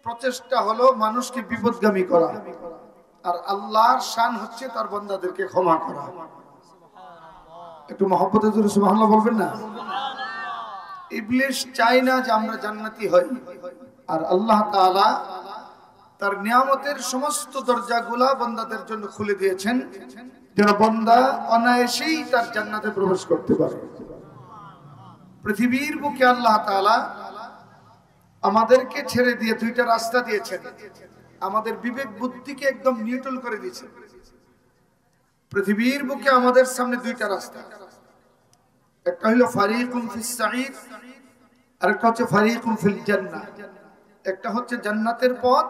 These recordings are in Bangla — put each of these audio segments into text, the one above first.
প্রচেষ্টা হলো মানুষকে বিপদগামী করা, আর আল্লাহর শান হচ্ছে তার বান্দাদেরকে ক্ষমা করা। একটু মহব্বতে জোরে সুবহানাল্লাহ বলবেন না? ইবলিস চায় না যে আমরা জান্নাতি হই, আর আল্লাহ তাআলা তার নিয়ামতের সমস্ত দরজাগুলা বান্দাদের জন্য খুলে দিয়েছেন যেন বান্দা অনায়াসেই তার জান্নাতে প্রবেশ করতে পারে। পৃথিবীর বুকে আল্লাহ তাআলা আমাদেরকে ছেড়ে দিয়ে দুইটা রাস্তা দিয়েছেন, আমাদের বিবেক বুদ্ধিকে একদম নিউট্রাল করে দিয়েছেন। পৃথিবীর বুকে আমাদের সামনে দুইটা রাস্তা, একটা হলো ফারিকুম ফিস সাঈদ, আর একটা হচ্ছে ফারিকুম ফিল জান্নাহ। একটা হচ্ছে জান্নাতের পথ,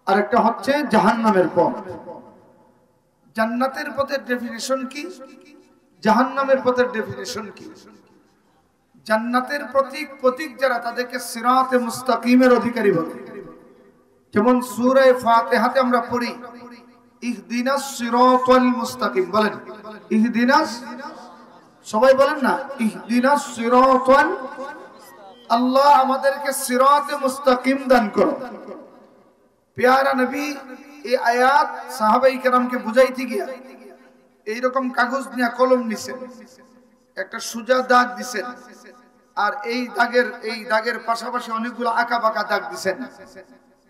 আর একটা হচ্ছে জাহান্নামের পথ। জান্নাতের পথের ডেফিনিশন কি, জাহান্নামের পথের ডেফিনিশন কি? জান্নাতের প্রতীক যারা, তাদেরকে সিরাতে মুস্তাকিমের অধিকারী বলে। যেমন সূরা ফাতিহাতে আমরা পড়ি ইহদিনাস সিরাতাল মুস্তাকিম, বলেন ইহদিনাস, সবাই বলেন না ইহদিনাস সিরাতাল, আল্লাহ আমাদেরকে সিরাতে মুস্তাকিম দান করো। প্যারা নবী এই আয়াত সাহাবায়ে কেরামকে বুঝাইতে গিয়া এইরকম কাগজ নিয়ে কলম নিছেন, একটা সোজা দাগ দিছেন, আর এই দাগের পাশাপাশি অনেকগুলো আঁকা বাঁকা দাগ দিছেন।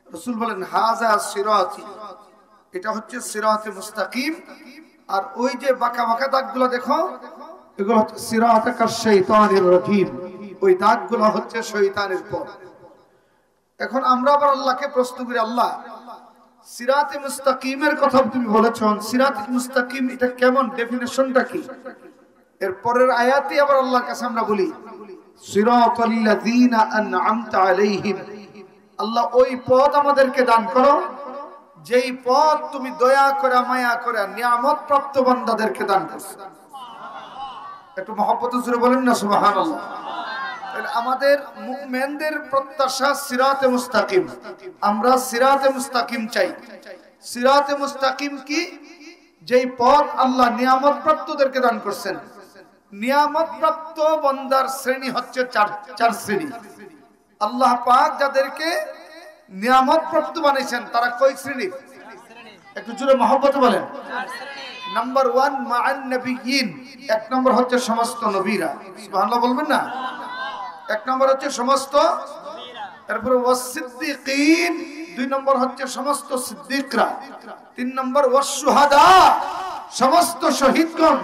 রাসূল বলেন হাযা সিরাতি, এটা হচ্ছে সিরাতে মুস্তাকিম। আর ওই যে বাঁকা বাঁকা দাগগুলো দেখো, এগুলো হচ্ছে সিরাতাকাশ শাইতানির রাজীম, ওই দাগগুলো হচ্ছে শয়তানের পথ। এখন আমরা আবার আল্লাহকে প্রশ্ন করি, আল্লাহ সিরাতে মুস্তাকিমের কথা তুমি বলেছেন, সিরাতে মুস্তাকিম এটা কেমন, ডেফিনিশনটা কি? এর পরের আয়াতে আবার আল্লাহর কাছে আমরা বলি সিরাতাল্লাযীনা আন'আমতা আলাইহিম, আল্লাহ ওই পথ আমাদেরকে দান করো যেই পথ তুমি দয়া করে মায়া করে নিয়ামত প্রাপ্ত বান্দাদেরকে দান করছো। একটু মহব্বত জোরে বলেন না সুবহানাল্লাহ। আমাদের মুমিনদের প্রত্যাশা সিরাতে মুস্তাকিম, আমরা সিরাতে মুস্তাকিম চাই। সিরাতে মুস্তাকিম কি? যেই পথ আল্লাহ নিয়ামত প্রাপ্তদেরকে দান করছেন। নিয়ামত প্রাপ্ত বান্দার শ্রেণী হচ্ছে চার শ্রেণী। আল্লাহ পাক যাদেরকে নিয়ামত প্রাপ্ত বানিয়েছেন তারা কয় শ্রেণী? একটু জোরে মহব্বত বলেন। নাম্বার 1 মা'আন নবিয়্যিন, এক নম্বর হচ্ছে সমস্ত নবীরা, সুবহানাল্লাহ বলবেন না? এক নম্বর হচ্ছে সমস্ত, তারপরে ওয়াসসিদ্দিকিন, দুই নম্বর হচ্ছে সমস্ত সিদ্দিকরা, তিন নম্বর ওয়াসশুহাদা, সমস্ত শহীদগণ,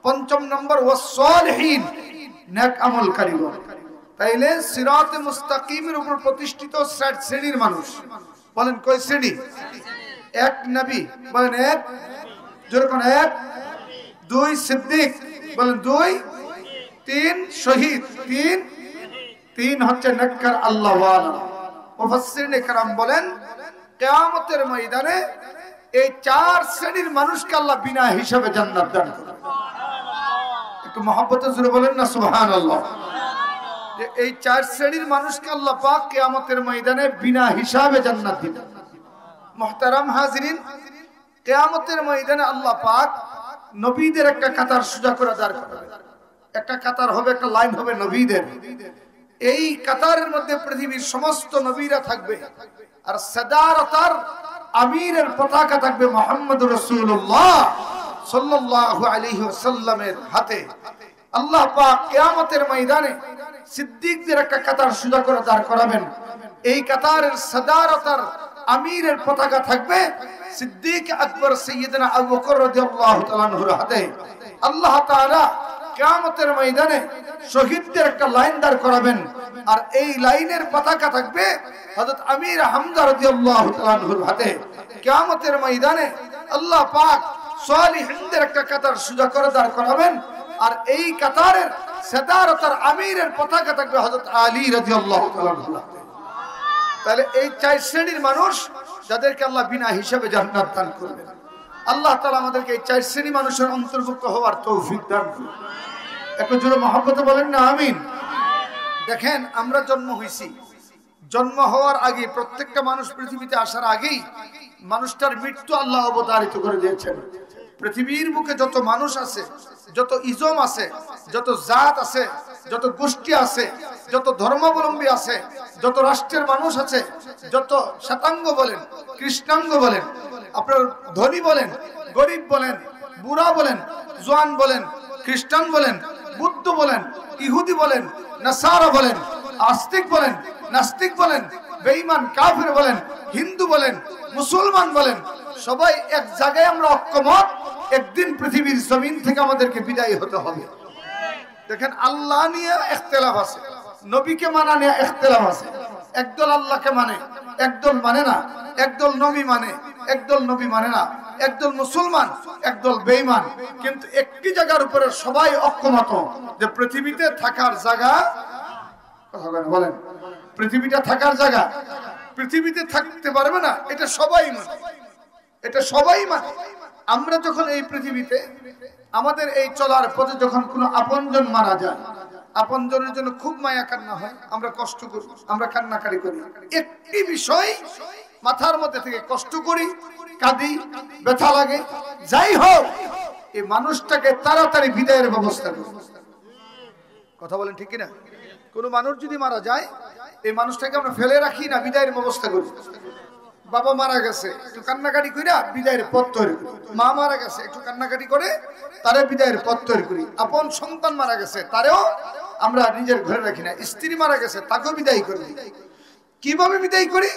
পঞ্চম নম্বর ওয়াসসালিহিন, নেক আমলকারীগণ। তাইলে সিরাতে মুস্তাকিমের উপর প্রতিষ্ঠিত শ্রেণীর মানুষ, বলেন কয় শ্রেণী? এক নবী, বলেন এক, জোরে কোন এক, দুই সিদ্দিক, বলেন দুই, তিন শহীদ, তিন হচ্ছে নেককার আল্লাহওয়ালা। মুফাসসিরিনে কেরাম বলেন কিয়ামতের ময়দানে এই চার শ্রেণীর মানুষকে আল্লাহ বিনা হিসাবে জান্নাত দান করবে। একটু মহব্বতে জোরে বলেন না সুবহানাল্লাহ। যে এই চার শ্রেণীর মানুষকে আল্লাহ পাক কিয়ামতের ময়দানে বিনা হিসাবে জান্নাত দিবেন। মুহতারাম হাজিরিন, কিয়ামতের ময়দানে আল্লাহ পাক নবীদের একটা কাতার সোজা করে দাঁড় করাবেন। একটা কাতার হবে, একটা লাইন হবে নবীদের। এই কাতারের মধ্যে পৃথিবীর সমস্ত নবীরা থাকবে, আর সাদারতার আমিরের পতাকা থাকবে মুহাম্মদুর রাসূলুল্লাহ সাল্লাল্লাহু আলাইহি ওয়াসাল্লামের হাতে। আল্লাহ পাক কিয়ামতের ময়দানে সিদ্দিকদের একটা কাতার সোজা করে দাঁড় করাবেন। এই কাতারের সাদারতার আমিরের পতাকা থাকবে সিদ্দিক আকবর সাইয়্যিদনা আবু বকর রাদিয়াল্লাহু তাআলা আনহুর হাতে। আল্লাহ তাআলা কিয়ামতের ময়দানে শহীদদের একটা লাইন দাঁড় করাবেন, আর এই লাইনের পতাকা থাকবে হযরত আমির হামজা রাদিয়াল্লাহু তাআলা আনহুর হাতে। কিয়ামতের ময়দানে আল্লাহ পাক সালিহিনদের একটা কাতার সোজা করে দাঁড় করাবেন, আর এই কাতারের সাদারতার আমিরের পতাকা থাকবে হযরত আলী রাদিয়াল্লাহু তাআলা আনহুর হাতে। তাহলে এই চার শ্রেণীর মানুষ যাদেরকে আল্লাহ বিনা হিসাবে জান্নাত দান করবেন। আল্লাহ তাআলা আমাদেরকে এই চার শ্রেণী মানুষের অন্তর্ভুক্ত হওয়ার তৌফিক দান করুন। একটু জোরে মহব্বতে বলেন না আমিন। দেখেন, আমরা জন্ম হইছি, জন্ম হওয়ার আগে প্রত্যেকটা মানুষ পৃথিবীতে আসার আগেই মানুষটার মৃত্যু আল্লাহ অবধারিত করে দিয়েছেন। পৃথিবীর বুকে যত মানুষ আছে, যত ইজম আছে, যত জাত আছে, যত গোষ্ঠী আছে, যত ধর্মাবলম্বী আছে, যত রাষ্ট্রের মানুষ আছে, যত শ্বেতাঙ্গ বলেন, কৃষ্ণাঙ্গ বলেন, আপনার ধনী বলেন, গরিব বলেন, বুড়া বলেন, জওয়ান বলেন, খ্রিস্টান বলেন, বুদ্ধ বলেন, ইহুদি বলেন, নাসারা বলেন, আস্তিক বলেন, নাস্তিক বলেন, বেঈমান কাফির বলেন, হিন্দু বলেন, মুসলমান বলেন, সবাই এক জায়গায় আমরা ঐক্যমত, একদিন পৃথিবীর জমিন থেকে আমাদেরকে বিদায় হতে হবে। দেখেন, আল্লাহ নিয়ে ইখতিলাফ আছে, নবীকে মানা নিয়ে ইখতিলাফ আছে। একদল আল্লাহকে মানে, একদল মানে না, একদল নবী মানে, একদল নবী মানে না, একদল মুসলমান, একদল বেঈমান, কিন্তু একটি জায়গার উপরে সবাই ঐক্যমত যে পৃথিবীতে থাকার জায়গা, কথা বলেন, পৃথিবীটা থাকার জায়গা, পৃথিবীতে থাকতে পারবে না, এটা সবাই মানে, এটা সবাই মানে। আমরা যখন এই পৃথিবীতে আমাদের এই চলার পথে যখন কোনো আপনজন মারা যায়, আপনজনের জন্য খুব মায়া কান্না হয়, আমরা কষ্ট করি, আমরা কান্নাকারি করি, একটি বিষয় মাথার মধ্যে থেকে কষ্ট করি, কাঁদি, ব্যথা লাগে, যাই হোক এই মানুষটাকে তাড়াতাড়ি বিদায়ের ব্যবস্থা করি। কথা বলেন ঠিক কিনা? কোন মানুষ যদি মারা যায়, এই মানুষটাকে আমরা ফেলে রাখি না, বিদায়ের ব্যবস্থা করি। বাবা মারা গেছে, একটু কান্নাকাটি করি, বিদায়ের পথ তৈরি করি। মা মারা গেছে, একটু কান্নাকাটি করে তারে বিদায়ের পথ তৈরি করি। আপন সন্তান মারা গেছে, তারেও আমরা নিজের ঘরে রাখি না। স্ত্রী মারা গেছে, তাকেও বিদায় করি। কিভাবে বিদায় করি?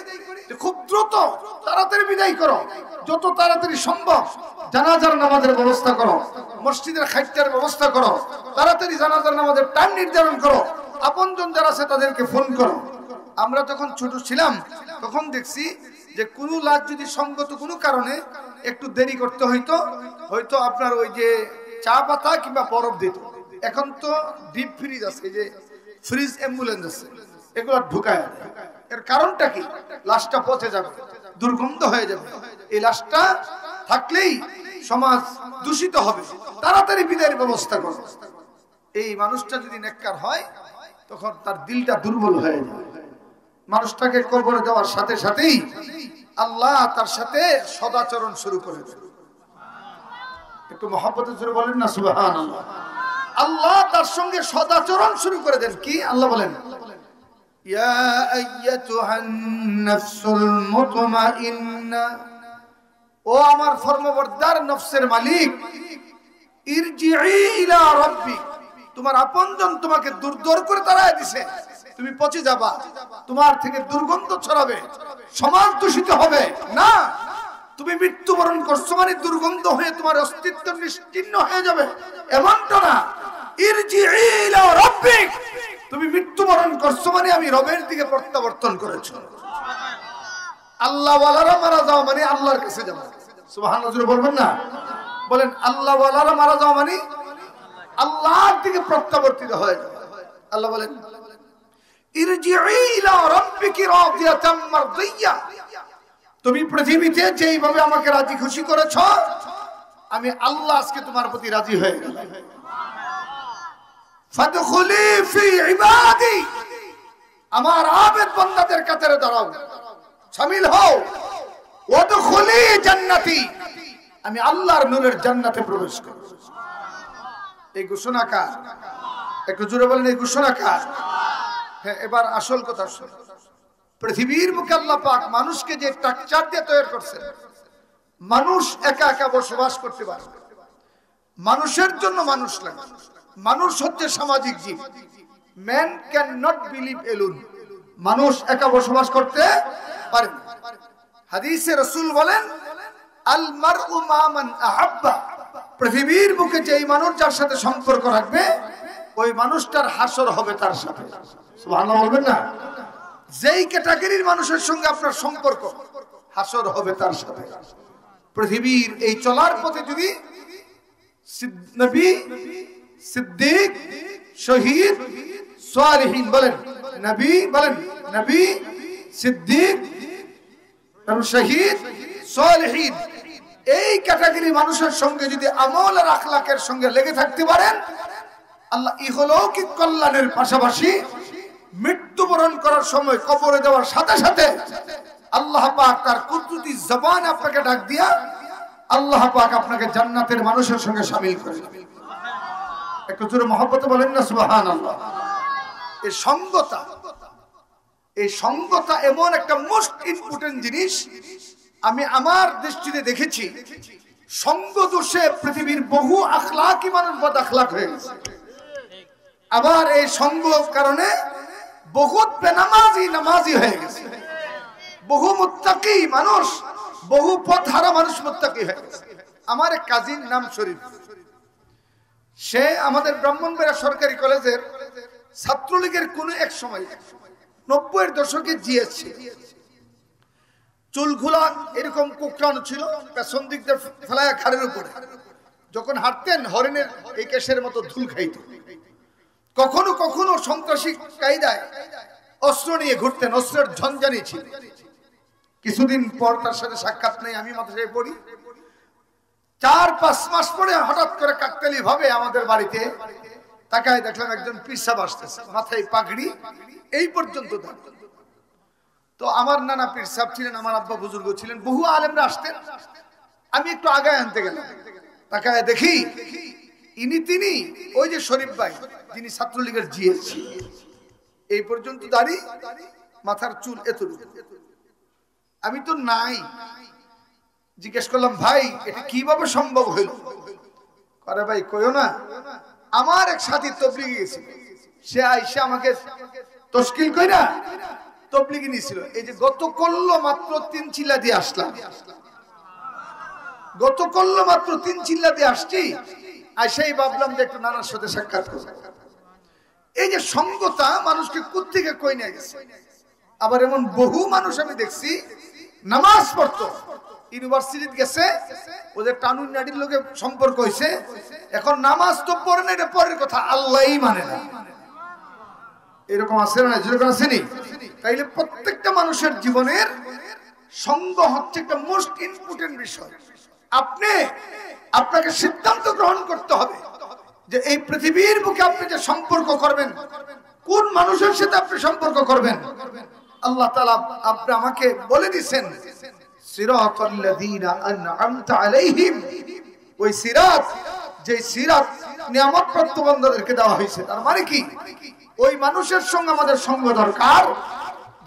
খুব দ্রুত, তাড়াতাড়ি বিদায় করো, যত তাড়াতাড়ি সম্ভব জানাজার নামাজের ব্যবস্থা করো, মসজিদের খাইটার ব্যবস্থা করো, তাড়াতাড়ি জানাজার নামাজের টাইম নির্ধারণ করো, আপনজন যারা আছে তাদেরকে ফোন করো। আমরা যখন ছোট ছিলাম তখন দেখছি যে কোনো লাশ যদি সঙ্গত কোনো কারণে একটু দেরি করতে হইতো, হয়তো আপনার ওই যে চা পাতা কিংবা বরফ দিত। এখন তো ডিপ ফ্রিজ আছে, যে ফ্রিজ অ্যাম্বুলেন্স আছে, এগুলো ঢুকায়। এর কারণটা কি? লাশটা পচে যাবে, দুর্গন্ধ হয়ে যাবে। এই লাশটা থাকলেই সমাজ দূষিত হবে, তাড়াতাড়ি বিদায়ের ব্যবস্থা করো। এই মানুষটা যদি নেককার হয় তখন তার দিলটা দুর্বল হয়ে যায়। মানুষটাকে কবরে দেওয়ার সাথে সাথেই আল্লাহ তার সাথে সদাচরণ শুরু করে দেন। একটু মহব্বতের জোরে বলেন না সুবহানাল্লাহ। আল্লাহ তার সঙ্গে সদাচরণ শুরু করে দেন। কি আল্লাহ বলেন? ইয়া আইয়াতুহান নাফসুল মুতমাইন্না, ও আমার ফরমাবরদার নফসের মালিক, ইরজিই ইলা রাব্বিক, তোমার আপনজন তোমাকে দূর করে তাড়ায় দিছে, তুমি পচে যাবা, তোমার থেকে দুর্গন্ধ ছড়াবে, সমাজ দূষিত হবে না। তুমি মৃত্যুবরণ করছো মানে দুর্গন্ধ হয়ে তোমার অস্তিত্ব নিশ্চিহ্ন হয়ে যাবে, এমনটা না। ইরজিই ইলা রাব্বিক, তুমি মৃত্যুবরণ করছো মানে আমি রবের দিকে প্রত্যাবর্তন করেছো। আল্লাহ ওয়ালারা মারা যাও মানে আল্লাহর কাছে যাও। সুবহানাল্লাহ বলবেন না? বলেন, আল্লাহ ওয়ালারা মারা যাও মানে আল্লাহর দিকে প্রত্যাবর্তিত হয়ে যাও। আল্লাহ বলেন, ইরজিই ইলা রাব্বিকি রাদিয়াতাম মারদিয়া, তুমি পৃথিবীতে যেইভাবে আমাকে রাজি খুশি করেছো, আমি আল্লাহ আজকে তোমার প্রতি রাজি হয়ে গেলাম। ফাদখুলি ফি ইবাদি, আমার আবেদ বান্দাদের কাতারে দাঁড়াও, শামিল হও। ওয়াদখুলি জান্নাতি, আমি আল্লাহর নূরের জান্নাতে প্রবেশ করব। এই ঘোষণা কার? একটু জোরে বলেন, এই ঘোষণা কার? হ্যাঁ, এবার আসল কথা শুনুন। পৃথিবীর বুকে আল্লাহ পাক মানুষকে যে স্ট্রাকচার দিয়ে তৈরি করছেন, মানুষ একা একা বসবাস করতে পারে, মানুষের জন্য মানুষ লাগে। মানুষ হচ্ছে সামাজিক জীব। Man can not believe alone, মানুষ একা বসবাস করতে পারে না। হাদিসে রাসূল বলেন, আল মারউ মা মান আহাব্বা, পৃথিবীর বুকে যেই মানুষ যার সাথে সম্পর্ক রাখবে ওই মানুষটার হাসর হবে তার সাথে। সুবহানাল্লাহ বলবেন না? যেই ক্যাটাগরির মানুষের সঙ্গে আপনার সম্পর্ক, হাসর হবে তার সাথে। পৃথিবীর এই চলার পথে যদি নবী, সিদ্দিক, শহীদ, সালিহিন বলেন, নবী বলেন, নবী, সিদ্দিক, শহীদ, সালিহিন, এই ক্যাটাগরি মানুষের সঙ্গে যদি আমল আর আখলাকের সঙ্গে লেগে থাকতে পারেন, আল্লাহ ইহলৌকিক কল্যাণের পাশাপাশি মৃত্যুবরণ করার সময় কবরে দেওয়ার সাথে সাথে আল্লাহ পাক তার কুদরতি জবান আপনাকে ডাক দিয়া আল্লাহ পাক আপনাকে জান্নাতের মানুষের সঙ্গে শামিল করে। একটু জোরে মহব্বতে বলেন না সুবহানাল্লাহ। এই সঙ্গতা এমন একটা মোস্ট ইম্পর্টেন্ট জিনিস। আমি আমার দৃষ্টিতে দেখেছি সঙ্গ দোষে পৃথিবীর বহু আখলাকি মানুষ বদ আখলাক হয়ে গেছে। আবার এই সঙ্গ কারণে বহুত নামাজি হয়ে গেছে। বহু মুত্তাকি মানুষ, বহু পথহারা মানুষ মুত্তাকি হয়ে গেছে। আমার এক কাজিন নাম শরীফ, সে আমাদের ব্রাহ্মণবাড়িয়া সরকারি কলেজের ছাত্রলীগের কোন এক সময় 90-এর দশকে জিয়েছে। চুলগুলা এরকম কোকড়ানো ছিল, পেছন দিক দিয়ে ফেলায় ঘাড়ের উপরে। যখন হাঁটতেন হরিণের এই কেশের মতো ধুল খাইত। কখনো কখনো সন্ত্রাসী কায়দায় অস্ত্র নিয়ে ঘুরতেন, অস্ত্রের ঝঞ্ঝানি ছিল। কিছুদিন পর তার সাথে সাক্ষাৎ নেই, আমি মাদ্রাসায় পড়ি। 4-5 মাস পরে হঠাৎ করে কাকতালি ভাবে আমাদের বাড়িতে তাকায় দেখলাম একজন পীর সাহেব আসতেছে, মাথায় পাগড়ি, এই পর্যন্ত। তো আমার নানা পীর সাহেব ছিলেন, আমার আব্বা বুজুর্গ ছিলেন, বহু আলেমরা আসতেন। আমি একটু আগায় আনতে গেলাম, তাকায় দেখি তিনি ওই যে শরীফ ভাই, যিনি ছাত্রলীগের জিএস, এই পর্যন্ত দাড়ি, মাথার চুল এতটুকু। আমি তো নাই, জিজ্ঞেস করলাম ভাই এটা কিভাবে সম্ভব হইল? আরে ভাই কইও না, আমার এক সাথী তবলিগে গেছিল, সে আইসা আমাকে তশকিল কইরা তবলিগে নিয়েছিল। এই যে গত করল মাত্র 3 চিল্লা দিয়ে আসলাম, গত করল মাত্র 3 চিল্লা দিয়ে আসছি, আইসাই ভাবলাম যে একটু নানার সাথে সাক্ষাৎ করব। এই যে সঙ্গতা মানুষকে কোত্থেকে কই নিয়ে গেছে। আবার এমন বহু মানুষ আমি দেখছি নামাজ পড়তো, ইউনিভার্সিটিতে গেছে, ওদের টানুন নাড়ির লোকে সম্পর্ক হয়েছে, এখন নামাজ তো পড়ে না, এটা পরের কথা, আল্লাহই মানে না। এরকম আছে না? যেরকম আসেনি? তাইলে প্রত্যেকটা মানুষের জীবনের সঙ্গ হচ্ছে একটা মোস্ট ইম্পর্টেন্ট বিষয়। আপনাকে সিদ্ধান্ত গ্রহণ করতে হবে যে এই পৃথিবীর বুকে আপনি যে সম্পর্ক করবেন, কোন মানুষের সাথে আপনি সম্পর্ক করবেন। আল্লাহ তাআলা আপনি আমাকে বলে দিয়েছেন সিরাতাল্লাযীনা আন'আমতা আলাইহিম, ওই সিরাত, যে সিরাত নিয়ামতপ্রাপ্ত বান্দাদেরকে দেওয়া হয়েছে। তার মানে কি? ওই মানুষের সঙ্গে আমাদের সঙ্গ দরকার,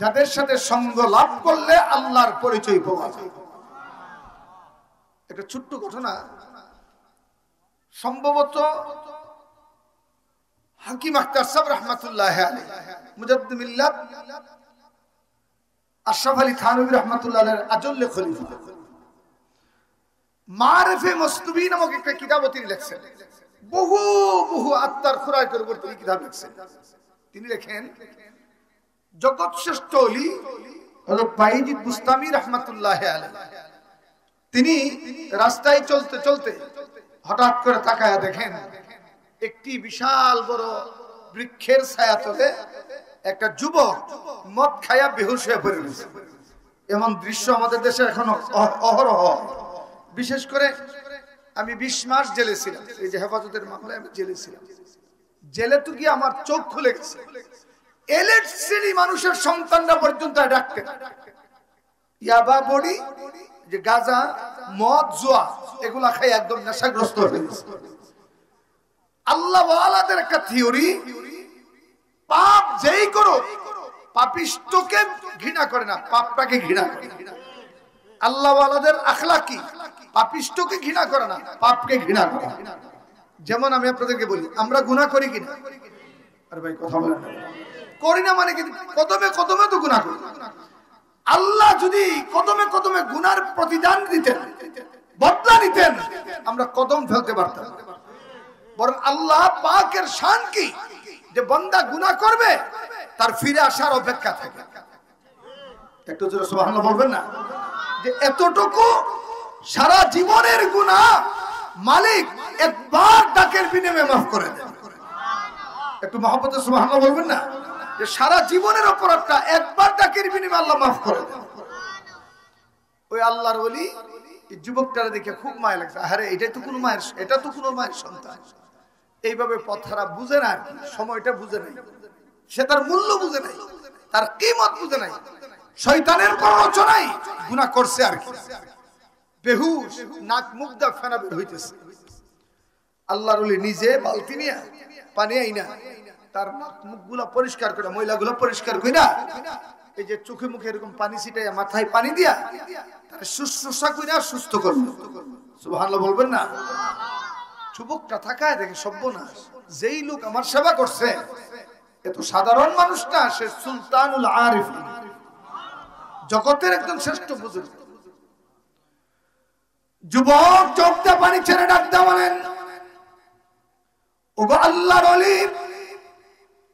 যাদের সাথে সঙ্গ লাভ করলে আল্লাহর পরিচয় পাওয়া যায়। একটা ছোট্ট ঘটনা, সম্ভবত হাকিম আখতার সাহেব রাহমাতুল্লাহি আলাইহি, মুজাদ্দিদ মিল্লাত আশরাফ আলী থানভী রাহমাতুল্লাহ আলাইহির আজল্লে খলিফা, মারিফে মসলুবী নামক একটা কিতাব তিনি লিখছেন। বহু বহু আত্মার খোরাকের উপর তিনি কিতাব লিখছেন। তিনি লেখেন জগৎ শ্রেষ্ঠ ওলি হযরত বাইজিদ বুস্তামি রাহমাতুল্লাহি আলাইহি, তিনি রাস্তায় চলতে চলতে হঠাৎ করে তাকায়া দেখেন একটি বিশাল বড় বৃক্ষের ছায়াতলে একটা যুবক মদ খায়া বেহুশ হয়ে পড়ে রয়েছে। এমন দৃশ্য আমাদের দেশে এখনো অহরহ। বিশেষ করে আমি 20 মাস জেলে ছিলাম, এই যে হেফাজতের মামলায় আমি জেলে ছিলাম। জেলে তো গিয়ে আমার চোখ খুলে গেছে। এলিট শ্রেণী মানুষের সন্তানরা পর্যন্ত ডাকতে ইয়াবা বড়ি, যে গাঁজা, মদ, জুয়া, এগুলা খাই একদম নেশাগ্রস্ত হয়ে গেছে। আল্লাহ ওয়ালাদের একটা থিওরি, পাপ যেই করো পাপিষ্টকে ঘৃণা করে না, পাপটাকে ঘৃণা করে। আল্লাহ ওয়ালাদের আখলাক কি? পাপিষ্টকে ঘৃণা করে না, পাপকে ঘৃণা করে। যেমন আমি আপনাদেরকে বলি, আমরা গুনাহ করি কিনা? আরে ভাই কথা বলেন না। করি না মানে কি? কদমে কদমে তো গুনাহ করি। আল্লাহ যদি কদমে কদমে গুনার প্রতিদান দিতেন, বদলা নিতেন, আমরা কদম ফেলতে পারতাম। বরং আল্লাহ পাকের শান কি যে বান্দা গুনাহ করবে তার ফিরে আসার অপেক্ষা থাকে। একটু জোরে সুবহানাল্লাহ বলবেন না? যে এতটুকু সারা জীবনের গুনাহ মালিক একবার ডাকের বিনিময়ে মাফ করে দেন। একটু মহব্বতে সুবহানাল্লাহ বলবেন না? যে সারা জীবনের অপরাধটা একবার ডাকের বিনিময়ে আল্লাহ মাফ করে দেন। ওই আল্লাহর ওলি এই যুবকটারে দেখে খুব মায়া লাগছে। আরে এটা তো কোনো মায়ের, এটা তো কোনো মায়ের সন্তান। এইভাবে পথহারা বুঝে না, সময়টা বুঝে নাই, সে তার মূল্য বুঝে নাই, তার কিমত বুঝে নাই, শয়তানের প্ররোচনায় গুনাহ করছে আর কি। বেহুশ, নাক মুখ দা ফেনা বের হইতেছে। আল্লাহর ওলি নিজে বালতি নিয়ে পানি আইনা তার মুখগুলা পরিষ্কার করে, ময়লাগুলো পরিষ্কার করে না, এই যে চোখে মুখে এরকম পানি ছিটাইয়া মাথায় পানি দিয়া তার শুশ্রূষা করে সুস্থ করবে। সুবহানাল্লাহ বলবেন না? যুবকটা থাকায় দেখে সর্বনাশ, যেই লোক আমার সেবা করছে এত সাধারণ মানুষ না, সে সুলতানুল আরিফ, জগতের একজন শ্রেষ্ঠ বুজুর্গ। যুবক চোখটা পানি ছেড়ে ডাকতে বলেন, ওগো আল্লাহর ওলি,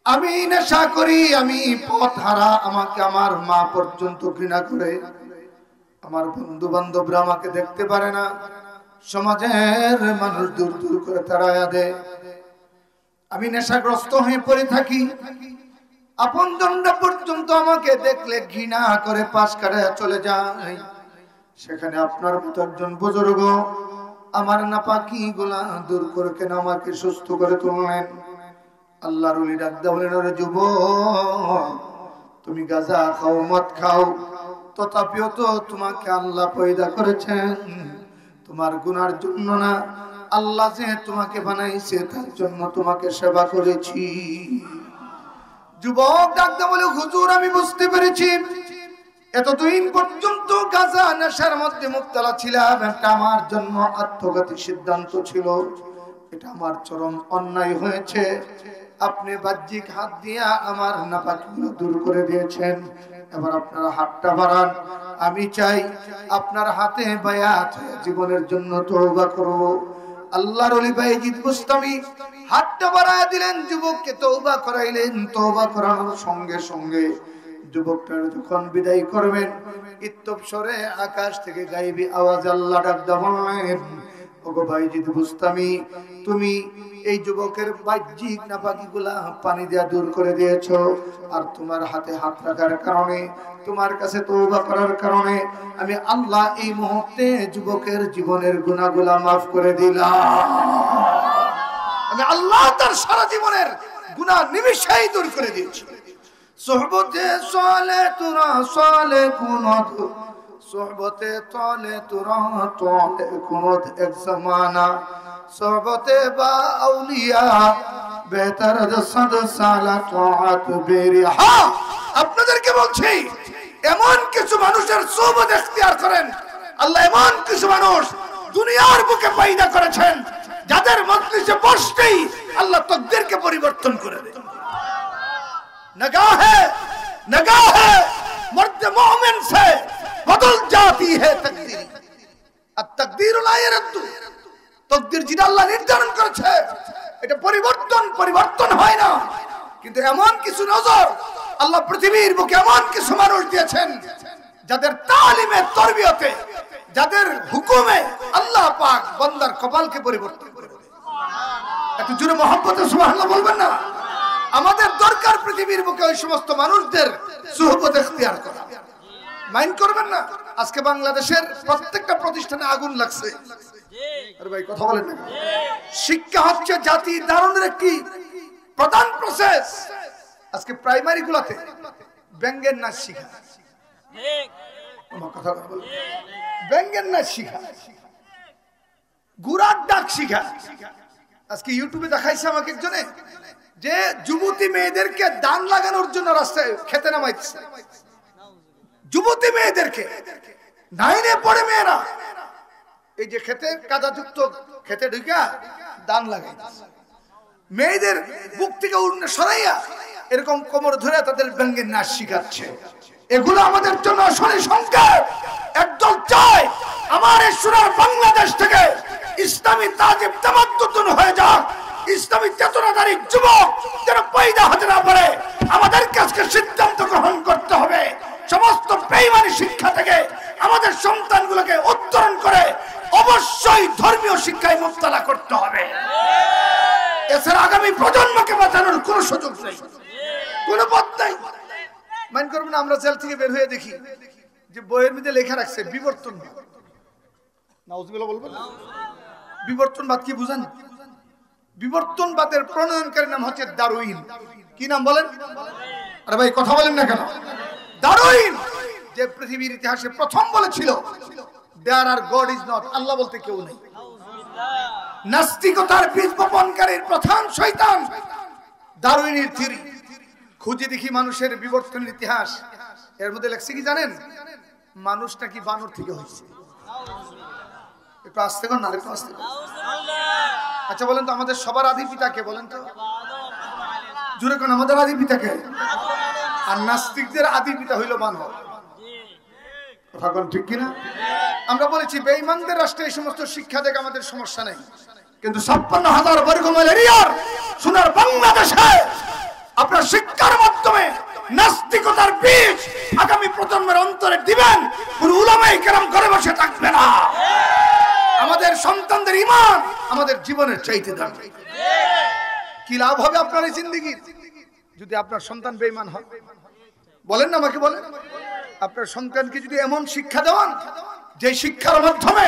আমি নেশা করি, আমি পথ হারা, আমাকে আমার মা পর্যন্ত ঘৃণা করে, আমার বন্ধু বান্ধবরা আমাকে দেখতে পারে না, সমাজের মানুষ দূর দূর করে তাড়ায়া দেয়, আমি নেশাগ্রস্ত হয়ে পড়ে থাকি, আপনজনরা পর্যন্ত আমাকে দেখলে ঘৃণা করে পাশ কাটায়া চলে যায়। সেখানে আপনার মতো একজন বুজুর্গ আমার নাপাকি গুলা দূর করে কেন আমাকে সুস্থ করে তুললেন। আল্লাহর ওলি ডাক দিয়ে বলেন, ওরে যুবক, তুমি গাঁজা খাও, মদ খাও, তথাপিও তো তোমাকে আল্লাহ পয়দা করেছেন তোমার গুনার জন্য না, আল্লাহ যে তোমাকে বানাইছে তার জন্য তোমাকে সেবা করেছি। যুবক ডাক দিয়ে বলে, হুজুর আমি বুঝতে পেরেছি, এতদিন পর্যন্ত গাঁজা নেশার মধ্যে মুবতালা ছিলাম, এটা আমার জন্য আত্মঘাতী সিদ্ধান্ত ছিল, এটা আমার চরম অন্যায় হয়েছে। আপনি বাহ্যিক হাত দিয়া আমার নাপাকিগুলো দূর করে দিয়েছেন, এবার আপনারা হাতটা বাড়ান, আমি চাই আপনার হাতে বায়াত হয়ে জীবনের জন্য তওবা করব। আল্লাহর ওলি বাইজিদ বুস্তামি হাতটা বাড়ায় দিলেন, যুবককে তওবা করাইলেন। তওবা করানোর সঙ্গে সঙ্গে যুবকটার যখন বিদায় করবেন, ইত্তফসরে আকাশ থেকে গায়েবী আওয়াজ আল্লাহ ডাক দিয়ে বললেন, ওগো বাইজিদ বুস্তামি, তুমি এই যুবকের বাহ্যিক নাপাকিগুলা পানি দিয়া দূর করে দিয়েছো, আর তোমার হাতে হাত রাখার কারণে, তোমার কাছে তওবা করার কারণে আমি আল্লাহ এই মুহূর্তে যুবকের জীবনের গুনাহগুলা maaf করে দিলাম। আমি আল্লাহ তার সারা জীবনের গুনাহ নিমিষেই দূর করে দিয়েছি। সোহবতে সালে তোরা সালে কুনত, সোহবতে তলে তোরা তলে কুনত এক জামানা, সোহবতে বা আউলিয়া বেহতর দসদ সালা তাআত বেরি। হ্যাঁ, আপনাদেরকে বলছি, এমন কিছু মানুষের সোহবত ইখতিয়ার করেন, আল্লাহ এমন কিছু মানুষ দুনিয়ার বুকে পয়দা করেছেন যাদের মজলিসে বসতেই আল্লাহ তাকদীরকে পরিবর্তন করে দেন। नगाह है मर्द मोमिन से बदल जाती है तकदीर, আর তাকদীর লা ইয়ারদ্দু, তাকদীর যেটা আল্লাহ নির্ধারণ করেছে এটা পরিবর্তন হয় না। কিন্তু এমন কিছু নজর আল্লাহ পৃথিবীর বুকে এমন কিছু মানুষ দিয়েছেন যাদের তালিমে তরবিয়তে, যাদের হুকুমে আল্লাহ পাক বান্দার কপালকে পরিবর্তন করে দেয়। একটু জোরে মহব্বতে সুবহানাল্লাহ বলবেন না? আমাদের দরকার পৃথিবীর বুকে ওই সমস্ত মানুষদের সুহবত ইখতিয়ার করা। মাইন্ড করবেন না? আজকে বাংলাদেশের প্রত্যেকটা প্রতিষ্ঠানে আগুন লাগছে। আরে ভাই কথা বলেন না? শিক্ষা হচ্ছে জাতি ধারণের একটি প্রধান প্রসেস। আজকে প্রাইমারি গুলাতে ব্যঙ্গের নাচ শিখা, ঠিক আমার কথা বলেন, ব্যঙ্গের নাচ শিখা, গুড়ার ডাক শিখা। আজকে ইউটিউবে দেখাইছে আমাকে একজনে যে যুবতী মেয়েদেরকে দান লাগানোর জন্য রাস্তায় খেতে নামাইছে। যুবতী মেয়েদেরকে, নাইনে পড়ে মেয়েরা এই যে খেতে কাদাযুক্ত খেতে ঢুকা দান লাগাইছে, মেয়েদের বুক থেকে উড়নে সরাইয়া এরকম কোমর ধরে তাদের ব্যঙ্গের নাচ শিখাচ্ছে। এগুলো আমাদের জন্য শনি সংকেত। একদল চায় আমার এই সোনার বাংলাদেশ থেকে ইসলামী তাজিব তামাদ্দুন হয়ে যাক, ইসলামী চেতনাধারী যুবক যেন পয়দা হতে না পারে। আমাদের কাছে সিদ্ধান্ত গ্রহণ করতে হবে সমস্ত বেঈমানি শিক্ষা থেকে আমাদের সন্তানগুলোকে উত্তরণ করে অবশ্যই ধর্মীয় শিক্ষায় মুবতালা করতে হবে। এছাড়া আগামী প্রজন্মকে বাঁচানোর কোনো সুযোগ নেই, কোনো পথ নাই। মাইন্ড করবেন না? আমরা জেল থেকে বের হয়ে দেখি যে বইয়ের মধ্যে লেখা রাখছে বিবর্তনবাদ। নাউজুবিল্লাহ বলবেন? বিবর্তনবাদ কি বুঝেন? বিবর্তনবাদের প্রণয়নকারী নাম হচ্ছে ডারউইন। কি নাম বলেন? আরে ভাই কথা বলেন না কেন? ডারউইন যে পৃথিবীর ইতিহাসে প্রথম বলেছিল দেয়ার আর গড ইজ নট, আল্লাহ বলতে কেউ নেই। নাস্তিকতার বীজ বপনকারীর প্রধান শয়তান ডারউইনের থিওরি খুঁজে দেখি মানুষের বিবর্তনের ইতিহাস, এর মধ্যে লেখছে কি জানেন? মানুষ নাকি বানর থেকে হয়েছে। একটু আসতে কর না, একটু আসতে কর। আচ্ছা বলেন তো আমাদের সবার আদি পিতা কে বলেন তো? জুড়ে কোন আমাদের আদি পিতা কে? আর নাস্তিকদের আদি পিতা হইল বানর। কথা কোন ঠিক কিনা? আমরা বলেছি বেঈমানদের রাষ্ট্রে এই সমস্ত শিক্ষা থেকে আমাদের সমস্যা নেই, কিন্তু ৫৬,০০০ বর্গমাইল এরিয়ার সোনার বাংলাদেশে আপনার শিক্ষার মাধ্যমে নাস্তিকতার বীজ আগামী প্রজন্মের অন্তরে দিবেন, কোন উলামায়ে কেরাম ঘরে বসে থাকবে না। আমাদের সন্তানদের ঈমান আমাদের জীবনের চাইতে দামি। কি লাভ হবে আপনার এই জিন্দেগির যদি আপনার সন্তান বেঈমান হয়? বলেন না, আমাকে বলেন। আপনার সন্তানকে যদি এমন শিক্ষা দেন যে শিক্ষার মাধ্যমে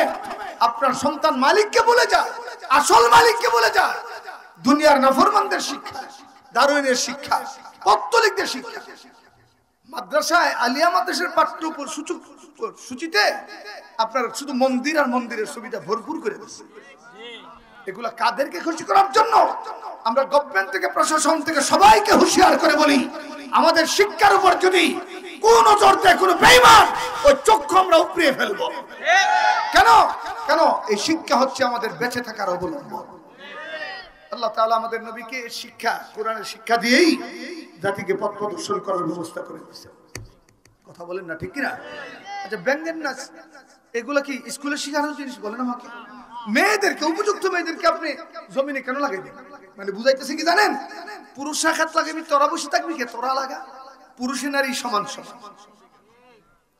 আপনার সন্তান মালিককে বলে যায়, আসল মালিককে বলে যায়, দুনিয়ার নাফরমানদের শিক্ষা, ডারউইনের শিক্ষা, পত্তলিকদের শিক্ষা, মাদ্রাসায় আলিয়া মাদ্রাসার পাঠ্য সূচিতে আপনার শুধু মন্দির আর মন্দিরের সুবিধা ভরপুর করে দিচ্ছে। এগুলা কাদেরকে খুশি করার জন্য? আমরা গভর্নমেন্ট থেকে, প্রশাসন থেকে সবাইকে হুঁশিয়ার করে বলি, আমাদের শিক্ষার উপর যদি কোন জোর দেয় কোন বেঈমান, ওই চক্ষু আমরা উপড়িয়ে ফেলবো। কেন? কেন? এই শিক্ষা হচ্ছে আমাদের বেঁচে থাকার অবলম্বন। আল্লাহ তাআলা আমাদের নবীকে শিক্ষা, কোরআনের শিক্ষা দিয়েই জাতিকে পথ প্রদর্শন করার ব্যবস্থা করে দিয়েছে। কথা বলেন না, ঠিক কিনা? আচ্ছা ব্যঙ্গের নাচ এগুলা কি স্কুলে শেখানোর জিনিস? বলেন আমাকে। মেয়েদেরকে, উপযুক্ত মেয়েদেরকে আপনি জমিনে কেন লাগাইবেন? মানে বুঝাইতেছে কি জানেন? পুরুষ শাখাত লাগাবি, তোরা বসে থাকবি কে? তোরা লাগা। পুরুষে নারী সমান সমান।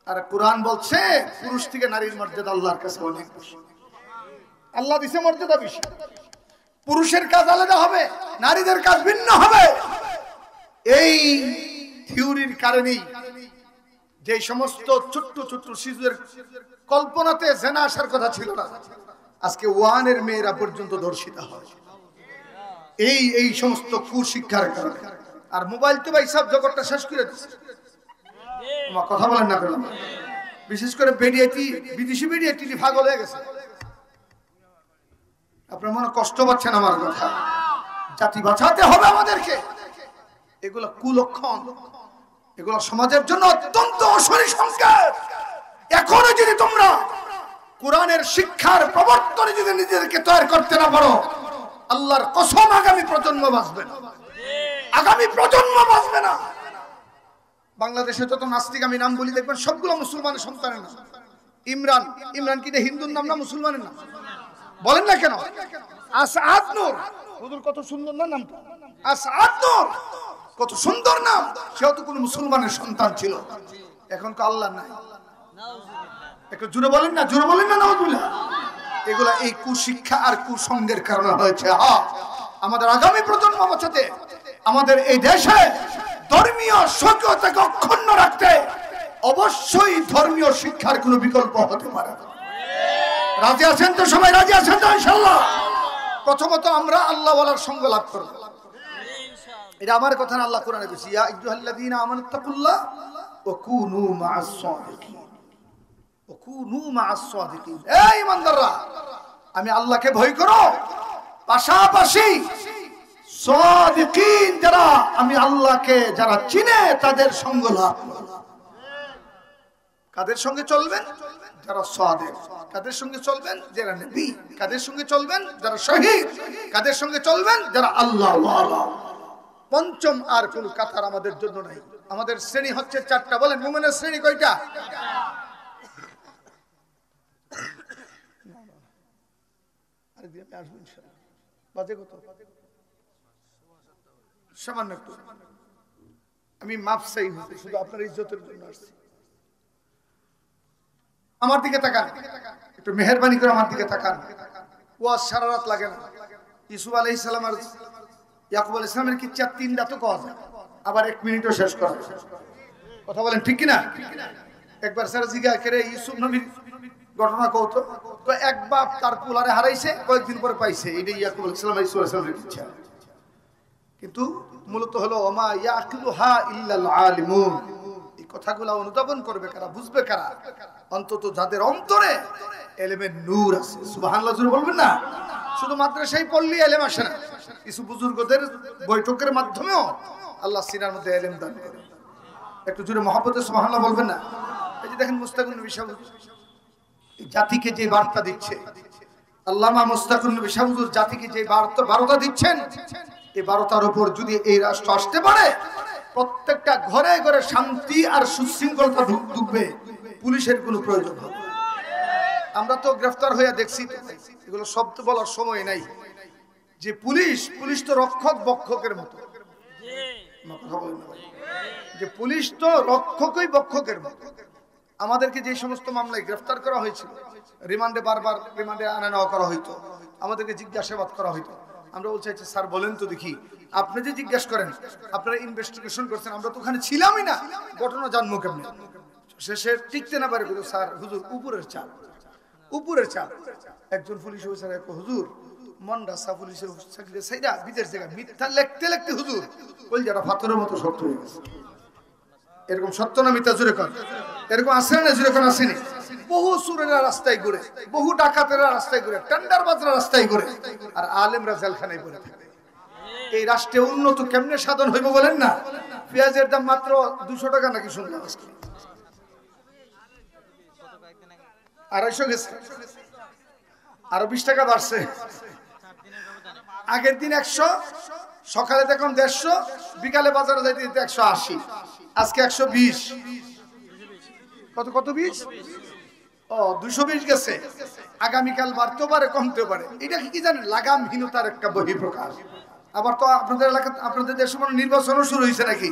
আর কোরআন বলছে পুরুষ থেকে নারীর মর্যাদা আল্লাহর কাছে অনেক বেশি। আল্লাহ দিছে মর্যাদা বেশি। পুরুষের কাজ আলাদা হবে, নারীদের কাজ ভিন্ন হবে। এই থিওরির কারণেই যে সমস্ত ছোট্ট ছোট্ট শিশুদের কল্পনাতে জেনা আসার কথা ছিল না, আজকে ওয়ানের মেয়েরা পর্যন্ত ধর্ষিত হয় এই সমস্ত কুশিক্ষার কারণে। আর মোবাইল তো ভাই সব জগৎটা শেষ করে দিচ্ছে। আমার কথা বলেন না কেন? বিশেষ করে বিদেশি বেরিয়েটি পাগল হয়ে গেছে। আপনার মনে কষ্ট পাচ্ছেন আমার কথা? জাতি বাঁচাতে হবে আমাদেরকে। এগুলো কুলক্ষণ, এগুলো সমাজের জন্য অত্যন্ত অশনি সংকেত। এখনো যদি তোমরা কোরআনের শিক্ষার প্রবর্তনে যদি নিজেদেরকে তৈরি করতে না পারো, আল্লাহর কসম আগামী প্রজন্ম বাঁচবে না। আগামী প্রজন্ম বাঁচবে না। বাংলাদেশে যত নাস্তিক আমি নাম বলি দেখবেন সবগুলো মুসলমানের সন্তানের নাম। ইমরান কি হিন্দুর নাম না মুসলমানের নাম? বলেন না কেন? আসাদ নূর, হুজুর কত সুন্দর না নামটা? আসাদ নূর কত সুন্দর নাম। সেও তো কোনো মুসলমানের সন্তান ছিল। এখন তো আল্লাহ নাই। একটু জোরে বলেন না, জোরে বলেন না নাউজুবিল্লাহ। এগুলা এই কুশিক্ষা আর কুসঙ্গের কারণে হয়েছে। আমাদের আগামী প্রজন্ম বাঁচাতে, আমাদের এই দেশে ধর্মীয় সক্রিয়তাকে অক্ষুণ্ণ রাখতে অবশ্যই ধর্মীয় শিক্ষার কোনো বিকল্প হতে পারে না। রাজি আছেন তো সবাই? রাজি আছেন তো ইনশাআল্লাহ? প্রথমত আমরা আল্লাহ ওয়ালার সঙ্গ লাভ করব। এটা আমার কথা না, আল্লাহ কোরআনে বলেছে ইয়া আইয়ুহাল্লাযীনা আমানুত্তাকুল্লাহ ওয়া কুনু মা'আস সাদিকিন। ওয়া কুনু মা'আস সাদিকিন। এই ইমানদাররা, আমি আল্লাহকে ভয় করো, পাশাপাশি সাদিকিন যারা, আমি আল্লাহকে যারা চিনে তাদের সঙ্গ লাভ করো। কাদের সঙ্গে চলবেন? যারা সাদিক। কাদের সঙ্গে চলবেন? যারা নবী। কাদের সঙ্গে চলবেন? যারা শহীদ। কাদের সঙ্গে চলবেন? যারা আল্লাহ ওয়ালা। পঞ্চম আর কোন কাতার আমাদের জন্য নাই। আমাদের শ্রেণী হচ্ছে 4টা। বলেন মুমিনের শ্রেণী কয়টা? আরেকদিন আমি আসবো ইনশাআল্লাহ। বাজে কত? সামান্য একটু। আমি মাফ চাই, শুধু আপনার ইজ্জতের জন্য আসছি। আমার দিকে তাকান, একটু মেহেরবানি করে আমার দিকে তাকান। ওয়াজ সারা রাত লাগে না। ইউসুফ আলাইহিস সালাম আর ইয়াকুব আলাইহিস সালামের কিচ্ছা 3 রাত তো কথা, আবার 1 মিনিটও শেষ করা। কথা বলেন ঠিক কি না? একবার স্যার জিজ্ঞা করে ইউসুফ নবীর ঘটনা কত, তো এক বাপ তার পোলারে হারাইছে, কয়েকদিন পরে পাইছে। এটাই ইয়াকুব আলাইহিস সালাম ইউসুফ আলাইহিস সালামের কিচ্ছা। কিন্তু মূলত হলো ওমা ইয়াকিলুহা ইল্লাল আলিমুন। এই কথাগুলো অনুধাবন করবে কারা, বুঝবে কারা? অন্তত যাদের অন্তরে এলেমের নূর আছে। সুবহানাল্লাহ জোরে বলবেন না? শুধু মাদ্রাসায় পড়লেই এলেম আসে না। কিছু বুজুর্গদের বৈঠকের মাধ্যমেও আল্লাহ সিনার মধ্যে ইলম দান করে। একটু জোরে মহব্বতে সুবহানাল্লাহ বলবেন না? এই যে দেখেন মুস্তাকুন নবী সাহেব জাতিকে যে বার্তা দিচ্ছে, আল্লামা মুস্তাকুন নবী সাহেব জাতিকে যে বার্তা দিচ্ছেন, এই বার্তার উপর যদি এই রাষ্ট্র আসতে পারে, প্রত্যেকটা ঘরে ঘরে শান্তি আর সুশৃঙ্খলতা ঢুকবে, পুলিশের কোনো প্রয়োজন হবে। আমরা তো গ্রেফতার হয়ে দেখছি, এগুলো শব্দ বলার সময় নাই, যে পুলিশ তো রক্ষক বক্ষকের মতো, যে পুলিশ তো রক্ষকই বক্ষকের মতো। আমাদেরকে যে সমস্ত মামলায় গ্রেফতার করা হয়েছিল, রিমান্ডে বারবার রিমান্ডে আনা নেওয়া করা হইতো, আমাদেরকে জিজ্ঞাসাবাদ করা হইতো। আমরা বলছি আচ্ছা স্যার বলেন তো দেখি, আপনি যে জিজ্ঞাসা করেন, আপনারা ইনভেস্টিগেশন করছেন, আমরা তো ওখানে ছিলামই না, ঘটনা জানবো কেমনে? শেষে টিকতে না পারে, স্যার হুজুর উপরের চাপ। একজন পুলিশ অফিসার এক হুজুর মন্ডা সা পুলিশের চাকরি সাইডা বিদেশ জায়গা মিথ্যা লিখতে হুজুর বল যারা পাথরের মতো শক্ত হয়ে গেছে। এরকম সত্য না মিথ্যা জোরে কর? এরকম আছে না জোরে কর? আসেনি? বহু সুরেরা রাস্তায় ঘুরে, বহু ডাকাতেরা রাস্তায় ঘুরে, টেন্ডারবাজরা রাস্তায় ঘুরে, আর আলেমরা জেলখানায় পড়ে থাকে। এই রাষ্ট্রে উন্নত কেমনে সাধন হইব বলেন না? পেঁয়াজের দাম মাত্র 200 টাকা নাকি শুনলাম আজকে, 250 গেছে, আরো 20 টাকা বাড়ছে। আগের দিন 100, সকালে দেখুন 150, বিকালে বাজারে যাইতে 180, আজকে 120। কত 20? ও 220 গেছে। আগামীকাল বাড়তেও পারে কমতেও পারে। এটা কি জানেন? লাগামহীনতার একটা বহিঃপ্রকাশ। আবার তো আপনাদের এলাকা, আপনাদের দেশে মনে নির্বাচনও শুরু হয়েছে নাকি?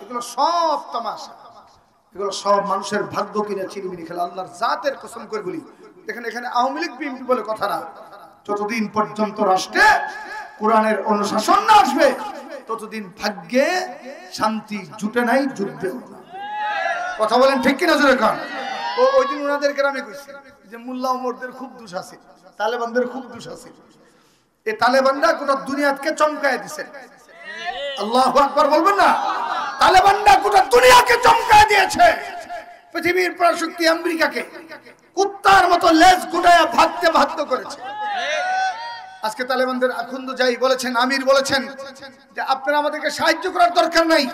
এগুলো সব তামাশা, এগুলো সব মানুষের ভাগ্য কিনা চিনিমিনি খেলা। আল্লাহর জাতের কসম করে বলি, দেখেন এখানে আওয়ামী লীগ বিএনপি বলে কথা না। যতদিন পর্যন্ত রাষ্ট্রে কোরআনের অনুশাসন না আসবে, ততদিন ভাগ্যে শান্তি জুটে নাই, জুটবেও না। কথা বলেন ঠিক কিনা জোরে কান? ওই দিন ওনাদের গ্রামে কইছে যে মোল্লা ওমরদের খুব দোষ আছে, তালেবানদের খুব দোষ আছে। এই তালেবানরা গোটা দুনিয়াকে চমকায় দিছে। আল্লাহু আকবার বলবেন না? তালেবানরা গোটা দুনিয়াকে চমকায় দিয়েছে। পৃথিবীর পরাশক্তি আমেরিকাকে কুত্তার মতো লেজ গুটায়া ভাগতে করেছে। আজকে তালেবানদের আখুন্দ যাই বলেছেন, আমির বলেছেন যে আপনারা আমাদেরকে সাহায্য করার দরকার নাই,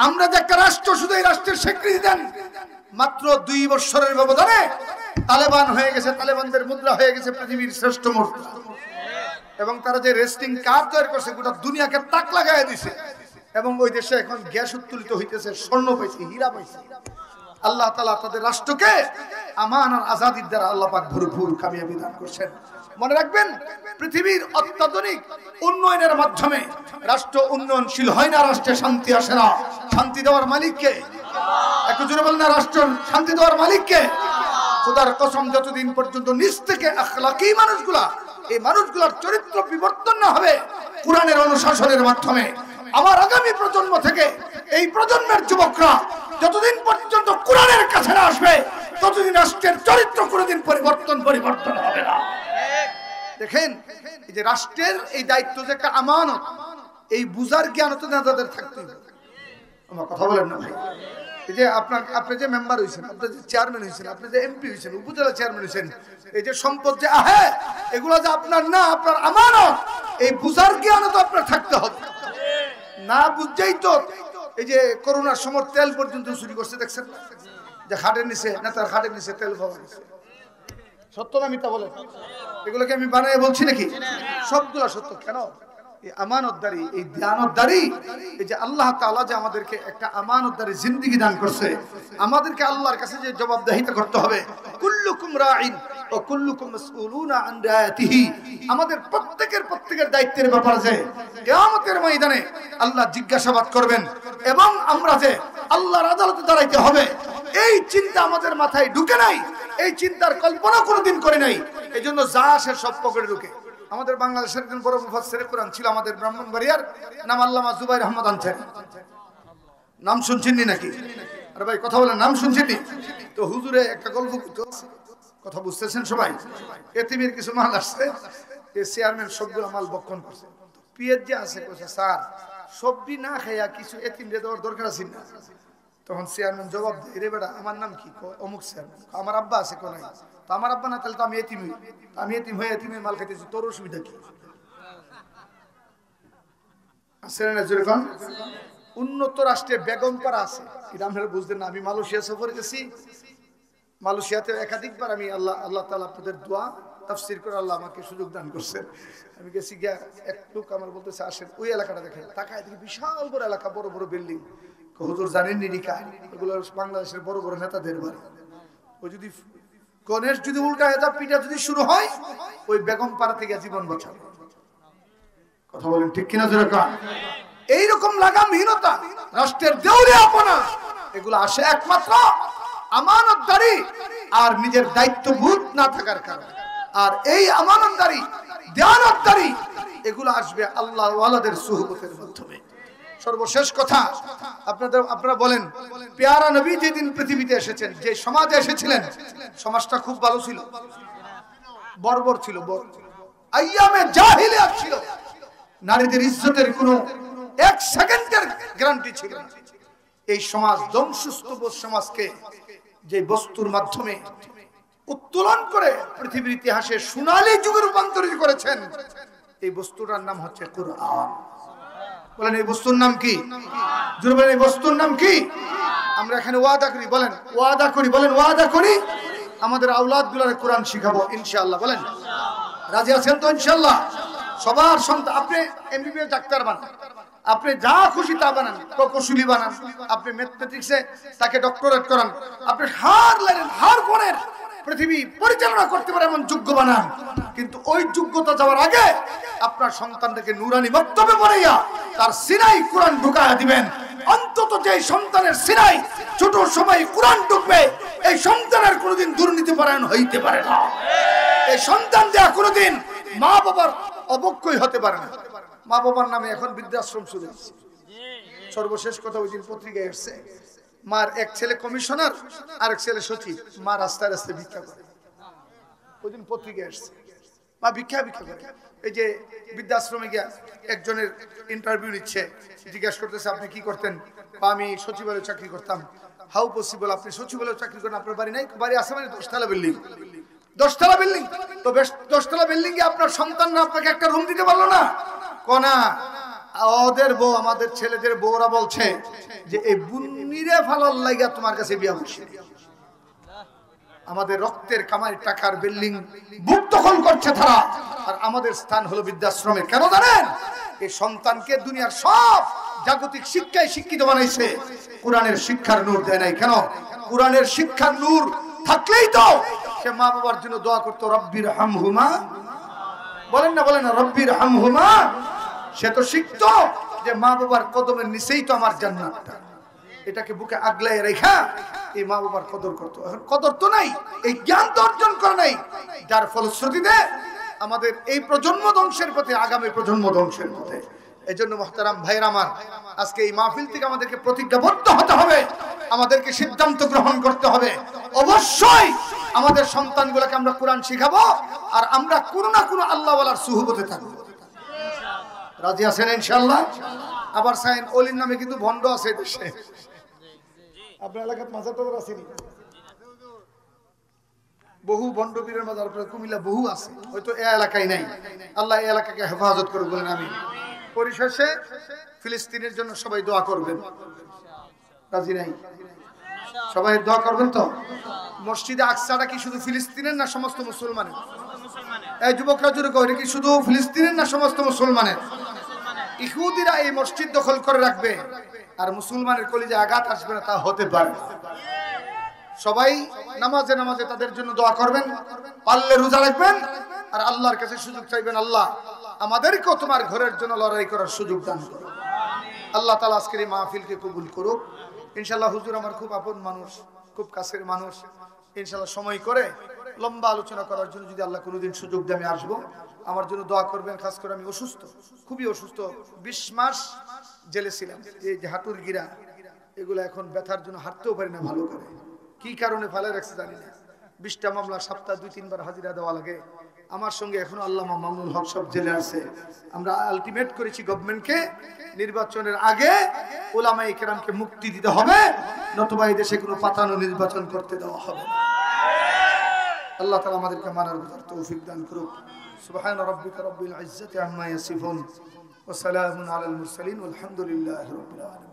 আমরা যে একটা রাষ্ট্র, শুধু এই রাষ্ট্রের স্বীকৃতি দেন। মাত্র 2 বছরের ব্যবধানে তালেবান হয়ে গেছে, তালেবানদের মুদ্রা হয়ে গেছে পৃথিবীর শ্রেষ্ঠ মুদ্রা। এবং তারা যে রেস্টিং কার্ড তৈরি করছে, গোটা দুনিয়াকে তাক লাগাই দিছে। এবং ওই দেশে এখন গ্যাস উত্তোলিত হইতেছে, স্বর্ণ পাইছে, হীরা পাইছে। আল্লাহ তাআলা তাদের রাষ্ট্রকে আমান আর আজাদির দ্বারা আল্লাহ পাক ভরপুর কামিয়াবি দান করছেন। মনে রাখবেন, পৃথিবীর অত্যাধুনিক উন্নয়নের মাধ্যমে রাষ্ট্র উন্নয়নশীল হয় না, রাষ্ট্রে শান্তি আসে না। শান্তি দেওয়ার মালিক কে? একটু জোরে বলেন না, রাষ্ট্র শান্তি দেওয়ার মালিক কে? খোদার কসম, যতদিন পর্যন্ত নিজ থেকে আখলাকি মানুষগুলা, এই মানুষগুলার চরিত্র বিবর্তন না হবে কোরআনের অনুশাসনের মাধ্যমে, আমার আগামী প্রজন্ম থেকে এই প্রজন্মের যুবকরা যতদিন পর্যন্ত কোরআনের কাছে না আসবে, ততদিন রাষ্ট্রের চরিত্র কোনোদিন পরিবর্তন হবে না। দেখেন, এই যে রাষ্ট্রের এই দায়িত্ব যে একটা আমানত, এই বুঝার জ্ঞান তো নেতাদের থাকতে হবে। আমার কথা বলেন না ভাই? এই যে আপনি যে মেম্বার হয়েছেন, আপনি যে চেয়ারম্যান হয়েছেন, আপনি যে এমপি হয়েছেন, উপজেলা চেয়ারম্যান হয়েছেন, এই যে সম্পদ যে আহে, এগুলো যে আপনার না, আপনার আমানত, এই বুঝার জ্ঞান তো আপনার থাকতে হবে। না বুঝছেই তো এই যে করোনার সময় তেল পর্যন্ত চুরি করছে, দেখছেন যে খাটের নিচে, নেতার খাটের নিচে তেল পাওয়া গেছে। সত্য না মিথ্যা বলেন? এগুলোকে আমি বানায় বলছি নাকি? সবগুলা সত্য। কেন? এই আমানতদারি, এই ধ্যানতদারি, এই যে আল্লাহ তাআলা যে আমাদেরকে একটা আমানতদারি জিন্দেগি দান করছে, আমাদেরকে আল্লাহর কাছে যে জবাবদিহিতা করতে হবে। কুল্লুকুম রাঈন ওয়া কুল্লুকুম মাসউলুনা আন রায়াতিহি। আমাদের প্রত্যেকের দায়িত্বের ব্যাপারে যে কিয়ামতের ময়দানে আল্লাহ জিজ্ঞাসাবাদ করবেন, এবং আমরা যে আল্লাহর আদালতে দাঁড়াইতে হবে, এই চিন্তা আমাদের মাথায় ঢুকে নাই, এই চিন্তার কল্পনা কোনোদিন করে নাই। এই জন্য যা আসে সব পকেটে ঢুকে। আমাদের বাংলাদেশের একজন বড় মুফাসসিরে কোরআন ছিল, আমাদের ব্রাহ্মণবাড়িয়ার, নাম আল্লামা জুবাইর আহমদ আনসারী। নাম শুনছেননি নাকি? আরে ভাই কথা বলেন, নাম শুনছেননি? তো হুজুরে একটা গল্প করতো, কথা বুঝতেছেন সবাই? এতিমের কিছু মাল আসছে, এই চেয়ারম্যান সবগুলো মাল বক্ষণ করছে। পিএস যে আছে কইছে, স্যার সবজি না খাইয়া কিছু এতিমরে দেওয়ার দরকার আছে না? তখন চেয়ারম্যান জবাব দেয়, রে বেটা আমার নাম কি? অমুক চেয়ারম্যান। আমার আব্বা আছে কোন? তো আমার আব্বা না, তাহলে তো আমি এতিম হই। আমি এতিম হয়ে এতিমের মাল খাইতেছি, তোর অসুবিধা কি? আছে না যেরকম উন্নত রাষ্ট্রে বেগমপাড়া আছে, এটা আপনারা বুঝতেন না। আমি মালয়েশিয়া সফরে গেছি, মালয়েশিয়াতে একাধিকবার আমি আল্লাহ তাআলা আপনাদের দোয়া তাফসীর করে আল্লাহ আমাকে সুযোগ দান করছেন। আমি গেছি গিয়া, এক লোক আমার বলতেছে আসেন ওই এলাকাটা দেখেন, তাকায় দেখি বিশাল বড় এলাকা, বড় বড় বিল্ডিং। হুজুর জানেন নিরিকা, এগুলো বাংলাদেশের বড় বড় নেতাদের বাড়ি। ওই যদি গণেশ যদি উল্টা হয়ে যায়, পিঠা যদি শুরু হয়, ওই বেগমপাড়া থেকে জীবন বাঁচাবে। কথা বলেন ঠিক কিনা যেরকম? এইরকম লাগামহীনতা, রাষ্ট্রের দেউলিয়াপনা, এগুলো আসে একমাত্র আমানতদারি আর নিজের দায়িত্ববোধ না থাকার কারণে। আর এই আমানতদারি, দেয়ানতদারি, এগুলো আসবে আল্লাহ ওয়ালাদের সুহবতের মাধ্যমে। সর্বশেষ কথা, আপনারা বলেন, পেয়ারা নবী যেদিন পৃথিবীতে এসেছেন, যে সমাজে এসেছিলেন, সমাজটা খুব ভালো ছিল, বর্বর ছিল, আইয়ামে জাহিলিয়াত ছিল। নারীদের ইজ্জতের কোনো এক সেকেন্ডের গ্যারান্টি ছিল না। এই সমাজ, ধ্বংসস্তূপ সমাজকে যে বস্তুর মাধ্যমে উত্তোলন করে পৃথিবীর ইতিহাসে সোনালী যুগে রূপান্তরিত করেছেন, এই বস্তুটার নাম হচ্ছে কোরআন। বলেন এই বস্তুর নাম কি? জোরে বলেন এই বস্তুর নাম কি? আমরা এখানে ওয়াদা করি, বলেন ওয়াদা করি, বলেন ওয়াদা করি, আমাদের আওলাদগুলোকে কোরআন শিখাবো ইনশাআল্লাহ। বলেন রাজি আছেন তো ইনশাআল্লাহ? সবার সন্তান, আপনি এমবিবিএস ডাক্তার বানান, আপনি যা খুশি তা বানান, প্রকৌশলী বানান, আপনি ম্যাথমেটিক্সে তাকে ডক্টরেট করান, আপনি হার লাইনের হার কোণের পৃথিবী পরিচালনা করতে পারে এমন যোগ্য বানান, কিন্তু ওই যোগ্যতা যাওয়ার আগে আপনার সন্তানটাকে নুরানি বক্তব্যে পড়াইয়া তার সিনাই কোরআন ঢুকাইয়া দিবেন। অন্তত যে সন্তানের সিনাই ছোট সময় কোরআন ঢুকবে, এই সন্তানের কোনোদিন দুর্নীতি পরায়ণ হইতে পারে না। এই সন্তান যা কোনোদিন মা বাবার অবক্ষয় হতে পারে না। মা বাবার নামে এখন বৃদ্ধাশ্রম শুরু হচ্ছে। সর্বশেষ কথা, ওই দিন পত্রিকায় এসছে, মার এক ছেলে কমিশনার, আরেক ছেলে সচিব, মা রাস্তায় রাস্তায় ভিক্ষা করে। ওই দিন পত্রিকায় এসছে, মা ভিক্ষা করে। এই যে বৃদ্ধাশ্রমে গিয়া একজনের ইন্টারভিউ নিচ্ছে, জিজ্ঞাসা করতেছে আপনি কি করতেন? আমি সচিবালয়ে চাকরি করতাম। হাউ পসিবল আপনি সচিবালয়ে চাকরি করেন, আপনার বাড়ি নাই? বাড়ি আছে, মানে 10 তলা বিল্ডিং। 10 তলা বিল্ডিং, তো বেশ 10 তলা বিল্ডিং এ আপনার সন্তানরা আপনাকে একটা রুম দিতে পারলো না? কোনা ওদের বউ, আমাদের ছেলেদের বউরা বলছে যে এই বুন্নিরে ফালার লাগা তোমার কাছে বিয়া বসে। আমাদের রক্তের কামাই টাকার বিল্ডিং বুক দখল করছে তারা, আর আমাদের স্থান হলো বৃদ্ধাশ্রমে। কেন জানেন? এই সন্তানকে দুনিয়ার সব জাগতিক শিক্ষায় শিক্ষিত বানাইছে, কোরআনের শিক্ষার নূর দেয় নাই। কেন? কোরআনের শিক্ষার নূর থাকলেই তো সে মা বাবার জন্য দোয়া করতো, রব্বির হামহুমা। বলেন না, বলেন না, রব্বির হামহুমা। সে তো শিখতো যে মা বাবার কদমের নিচেই তো আমার জান্নাতটা। এটাকে বুকে আগলায় রেখা এই মা বাবার কদর করতো। এখন কদর তো নাই, এই জ্ঞান তো অর্জন করে নাই, যার ফলশ্রুতিতে আমাদের এই প্রজন্ম ধ্বংসের পথে, আগামী প্রজন্ম ধ্বংসের পথে। এই জন্য মুহতারাম ভাইরা আমার, আজকে এই মাহফিল থেকে আমাদেরকে প্রতিজ্ঞাবদ্ধ হতে হবে, আমাদেরকে সিদ্ধান্ত গ্রহণ করতে হবে, অবশ্যই আমাদের সন্তানগুলোকে আমরা কোরআন শিখাবো, আর আমরা কোনো না কোনো আল্লাহওয়ালার সুহবতে থাকবো। রাজি আছেন ইনশাআল্লাহ? আবার সাইন অলির নামে কিন্তু ভণ্ড আছে দেশে। আপনার এলাকার মাজার টাজার আসেনি? বহু ভণ্ড পীরের মাজার আপনার কুমিল্লা বহু আছে, হয়তো এ এলাকায় নাই। আল্লাহ এই এলাকাকে হেফাজত করে, বলেন আমিন। পরিশেষে ফিলিস্তিনের জন্য সবাই দোয়া করবেন। রাজি নাই? সবাই দোয়া করবেন তো? মসজিদে আকসাটা কি শুধু ফিলিস্তিনের না সমস্ত মুসলমানের? এই যুবকরা জুড়ে কয়, এটা কি শুধু ফিলিস্তিনের না সমস্ত মুসলমানের? ইহুদিরা এই মসজিদ দখল করে রাখবে আর মুসলমানের কলিজে আঘাত আসবে না, তা হতে পারে। সবাই নামাজে নামাজে তাদের জন্য দোয়া করবেন, পারলে রোজা রাখবেন, আর আল্লাহর কাছে সুযোগ চাইবেন, আল্লাহ আমাদেরকেও তোমার ঘরের জন্য লড়াই করার সুযোগ দান করো। আল্লাহ তাআলা আজকের এই মাহফিলকে কবুল করুক ইনশাআল্লাহ। হুজুর আমার খুব আপন মানুষ, খুব কাছের মানুষ। ইনশাআল্লাহ সময় করে লম্বা আলোচনা করার জন্য যদি আল্লাহ কোনোদিন সুযোগ দেয় আমি আসবো। আমার জন্য দোয়া করবেন। খাস করে আমি অসুস্থ, খুবই অসুস্থ, 20 মাস জেলে ছিলাম। এই যে হাঁটুর গিরা, এগুলো এখন ব্যথার জন্য হাঁটতেও পারি না ভালো করে। কি কারণে ফেলে রাখছে জানি না। 20টা মামলা, সপ্তাহে 2-3 বার হাজিরা দেওয়া লাগে। আমার সঙ্গে এখনো আল্লামা মামুনুল হক সব জেলে আছে। আমরা আলটিমেট করেছি গভর্নমেন্টকে, নির্বাচনের আগে উলামায়ে কেরামকে মুক্তি দিতে হবে, নতুবা এই দেশে কোনো পাতানো নির্বাচন করতে দেওয়া হবে না। আল্লাহ তাআলা আমাদেরকে মানার বুঝার তৌফিক দান করুক। সুবহানা রাব্বিকা রাব্বিল ইজ্জাতি আম্মা ইয়াসিফুন ওয়া সালামুন আলাল মুরসালিন ওয়ালহামদুলিল্লাহি রাব্বিল আলামিন।